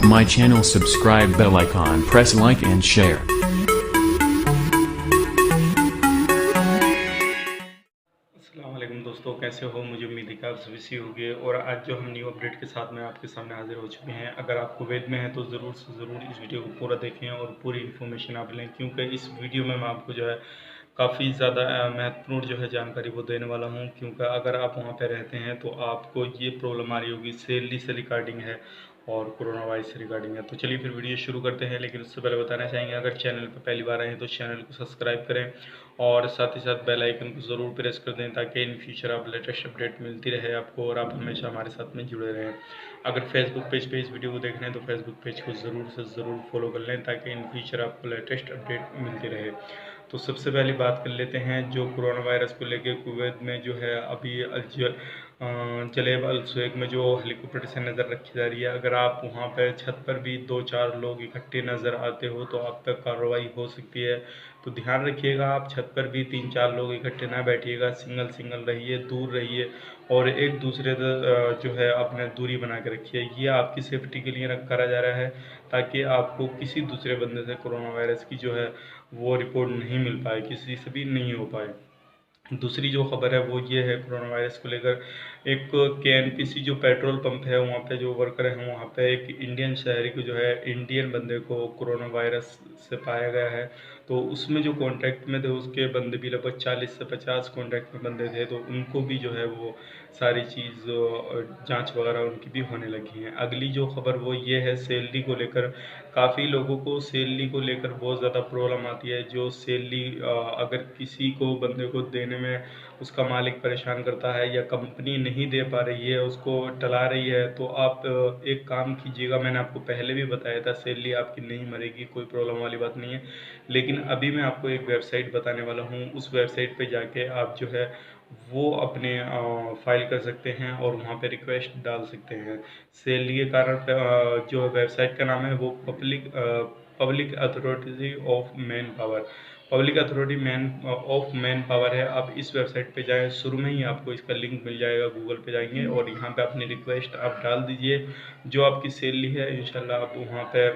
my channel, subscribe, bell icon, press like and share. अस्सलाम वालेकुम दोस्तों, कैसे हो? मुझे उम्मीद है कि आप सभी सही होंगे। और आज जो हम न्यू अपडेट के साथ में आपके सामने हाजिर हो चुके हैं। अगर आप कुवैत में हैं तो ज़रूर से ज़रूर इस वीडियो को पूरा देखें और पूरी इन्फॉर्मेशन आप लें, क्योंकि इस वीडियो में मैं आपको जो है काफ़ी ज़्यादा महत्वपूर्ण जो है जानकारी वो देने वाला हूँ। क्योंकि अगर आप वहाँ पे रहते हैं तो आपको ये प्रॉब्लम आ रही होगी, सैलरी से रिगार्डिंग है और कोरोना वायरस से रिगार्डिंग है। तो चलिए फिर वीडियो शुरू करते हैं, लेकिन उससे पहले बताना चाहेंगे, अगर चैनल पर पहली बार आए हैं तो चैनल को सब्सक्राइब करें और साथ ही साथ बेल आइकन को ज़रूर प्रेस कर दें, ताकि इन फ्यूचर आप लेटेस्ट अपडेट मिलती रहे आपको और आप हमेशा हमारे साथ में जुड़े रहें। अगर फेसबुक पेज पे इस वीडियो को देख रहे हैं तो फेसबुक पेज को ज़रूर से ज़रूर फॉलो कर लें, ताकि इन फ्यूचर आपको लेटेस्ट अपडेट मिलती रहे। तो सबसे पहली बात कर लेते हैं, जो कोरोना वायरस को लेकर कुवैत में जो है अभी जलेब अल सुएग में जो हेलीकॉप्टर से नज़र रखी जा रही है, अगर आप वहाँ पर छत पर भी 2-4 लोग इकट्ठे नज़र आते हो तो आप पर कार्रवाई हो सकती है। तो ध्यान रखिएगा, आप छत पर भी 3-4 लोग इकट्ठे ना बैठिएगा, सिंगल सिंगल रहिए, दूर रहिए और एक दूसरे से जो है अपने दूरी बना के रखिए। ये आपकी सेफ्टी के लिए करा जा रहा है, ताकि आपको किसी दूसरे बंदे से कोरोना वायरस की जो है वो रिपोर्ट नहीं मिल पाए, किसी से भी नहीं हो पाए। दूसरी जो खबर है वो ये है कोरोना वायरस को लेकर, एक केएनपीसी जो पेट्रोल पंप है वहाँ पे जो वर्कर हैं, वहाँ पे एक इंडियन शहरी को जो है इंडियन बंदे को कोरोना वायरस से पाया गया है। तो उसमें जो कांटेक्ट में थे उसके बंदे भी लगभग 40 से 50 कांटेक्ट में बंदे थे, तो उनको भी जो है वो सारी चीज़ जांच वगैरह उनकी भी होने लगी हैं। अगली जो खबर वो ये है सैलरी को लेकर। काफ़ी लोगों को सैलरी को लेकर बहुत ज़्यादा प्रॉब्लम आती है। जो सैलरी अगर किसी को बंदे को देने में उसका मालिक परेशान करता है या कंपनी नहीं दे पा रही है, उसको टला रही है, तो आप एक काम कीजिएगा। मैंने आपको पहले भी बताया था, सैलरी आपकी नहीं मरेगी, कोई प्रॉब्लम वाली बात नहीं है। लेकिन अभी मैं आपको एक वेबसाइट बताने वाला हूँ, उस वेबसाइट पे जाके आप जो है वो अपने फाइल कर सकते हैं और वहाँ पे रिक्वेस्ट डाल सकते हैं। सैलरी के कारण जो वेबसाइट का नाम है वो public authority of man power, public authority man of man power है। आप इस वेबसाइट पे जाएं, शुरू में ही आपको इसका लिंक मिल जाएगा, गूगल पे जाएंगे और यहाँ पे अपनी रिक्वेस्ट आप डाल दीजिए। जो आपकी सैलरी है इंशाल्लाह आप वहाँ पे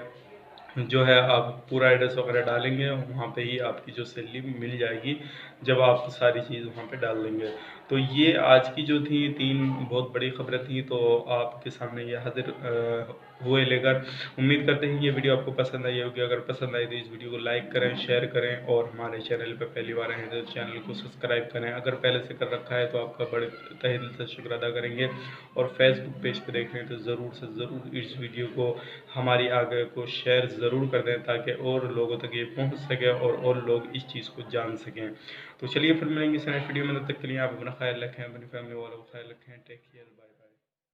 जो है आप पूरा एड्रेस वगैरह डालेंगे, वहाँ पे ही आपकी जो सैलरी मिल जाएगी, जब आप सारी चीज़ वहाँ पे डाल देंगे। तो ये आज की जो थी 3 बहुत बड़ी खबरें थी, तो आपके सामने ये हाजिर हुए लेकर। उम्मीद करते हैं ये वीडियो आपको पसंद आई होगी। अगर पसंद आई तो इस वीडियो को लाइक करें, शेयर करें और हमारे चैनल पर पहली बार आए हैं तो चैनल को सब्सक्राइब करें। अगर पहले से कर रखा है तो आपका बड़े तहे दिल से शुक्र अदा करेंगे। और फेसबुक पेज पर देख रहे हैं तो ज़रूर से ज़रूर इस वीडियो को हमारी आगे को शेयर ज़रूर कर दें, ताकि और लोगों तक ये पहुंच सके और लोग इस चीज़ को जान सकें। तो चलिए फिर मिलेंगे इस नेक्स्ट वीडियो में, तब तक के लिए आप अपना ख्याल रखें, अपनी फैमिली वालों का ख्याल रखें। Take care, bye.